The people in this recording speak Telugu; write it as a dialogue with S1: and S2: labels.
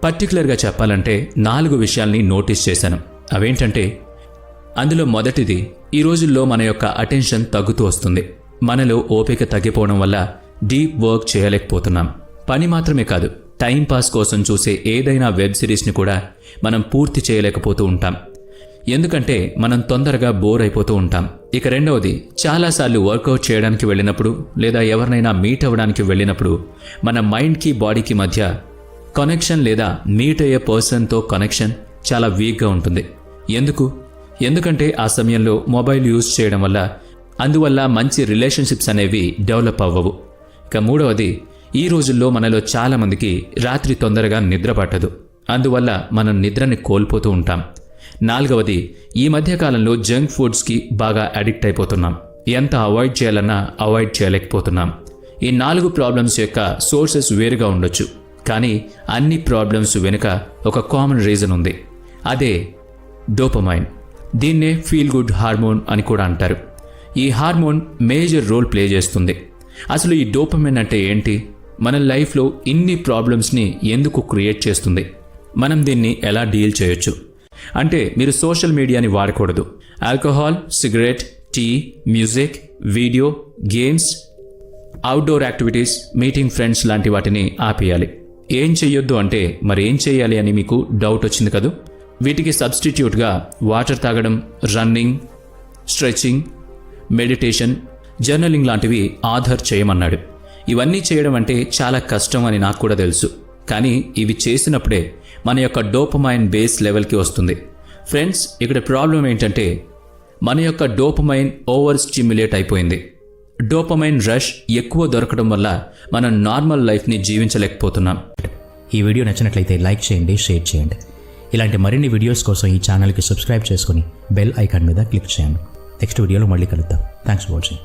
S1: పర్టికులర్గా చెప్పాలంటే 4 విషయాల్ని నోటీస్ చేశాను. అవేంటంటే, అందులో మొదటిది, ఈ రోజుల్లో మన యొక్క అటెన్షన్ తగ్గుతూ వస్తుంది. మనలో ఓపిక తగ్గిపోవడం వల్ల డీప్ వర్క్ చేయలేకపోతున్నాం. పని మాత్రమే కాదు, టైంపాస్ కోసం చూసే ఏదైనా వెబ్ సిరీస్ని కూడా మనం పూర్తి చేయలేకపోతూ ఉంటాం. ఎందుకంటే మనం తొందరగా బోర్ అయిపోతూ ఉంటాం. ఇక రెండవది, చాలాసార్లు వర్కౌట్ చేయడానికి వెళ్ళినప్పుడు లేదా ఎవరినైనా మీట్ అవ్వడానికి వెళ్ళినప్పుడు మన మైండ్కి బాడీకి మధ్య కనెక్షన్ లేదా మీట్ అయ్యే పర్సన్తో కనెక్షన్ చాలా వీక్గా ఉంటుంది. ఎందుకంటే ఆ సమయంలో మొబైల్ యూజ్ చేయడం వల్ల, అందువల్ల మంచి రిలేషన్షిప్స్ అనేవి డెవలప్ అవ్వవు. ఇక మూడవది, ఈ రోజుల్లో మనలో చాలామందికి రాత్రి తొందరగా నిద్ర పట్టదు. అందువల్ల మనం నిద్రని కోల్పోతూ ఉంటాం. నాలుగవది, ఈ మధ్యకాలంలో జంక్ ఫుడ్స్కి బాగా అడిక్ట్ అయిపోతున్నాం. ఎంత అవాయిడ్ చేయాలన్నా అవాయిడ్ చేయలేకపోతున్నాం. ఈ 4 ప్రాబ్లమ్స్ యొక్క సోర్సెస్ వేరుగా ఉండొచ్చు, కానీ అన్ని ప్రాబ్లమ్స్ వెనుక ఒక కామన్ రీజన్ ఉంది. అదే డోపమైన్. దీన్నే ఫీల్ గుడ్ హార్మోన్ అని కూడా అంటారు. ఈ హార్మోన్ మేజర్ రోల్ ప్లే చేస్తుంది. అసలు ఈ డోపమైన్ అంటే ఏంటి? మన లైఫ్లో ఇన్ని ప్రాబ్లమ్స్ని ఎందుకు క్రియేట్ చేస్తుంది? మనం దీన్ని ఎలా డీల్ చేయొచ్చు? అంటే మీరు సోషల్ మీడియాని వాడకూడదు. Alcohol, cigarette, tea, music, video, games, outdoor activities, meeting friends లాంటి వాటిని ఆపేయాలి. ఏం చెయ్యొద్దు అంటే మరి ఏం చేయాలి అని మీకు డౌట్ వచ్చింది కదూ? వీటికి సబ్స్టిట్యూట్గా వాటర్ తాగడం, రన్నింగ్, స్ట్రెచింగ్, మెడిటేషన్, జర్నలింగ్ లాంటివి ఆధార్ చేయమన్నాడు. ఇవన్నీ చేయడం అంటే చాలా కష్టం అని నాకు కూడా తెలుసు. కానీ ఇవి చేసినప్పుడే మన యొక్క డోపమైన్ బేస్ లెవెల్కి వస్తుంది. ఫ్రెండ్స్, ఇక్కడ ప్రాబ్లం ఏంటంటే మన యొక్క డోపమైన్ ఓవర్ స్టిమ్యులేట్ అయిపోయింది. డోపమైన్ రష్ ఎక్కువ దొరకడం వల్ల మనం నార్మల్ లైఫ్ని జీవించలేకపోతున్నాం.
S2: ఈ వీడియో నచ్చినట్లయితే లైక్ చేయండి, షేర్ చేయండి. ఇలాంటి మరిన్ని వీడియోస్ కోసం ఈ ఛానల్కి సబ్స్క్రైబ్ చేసుకుని బెల్ ఐకాన్ మీద క్లిక్ చేయండి. నెక్స్ట్ వీడియోలో మళ్ళీ కలుద్దాం. Thanks for watching.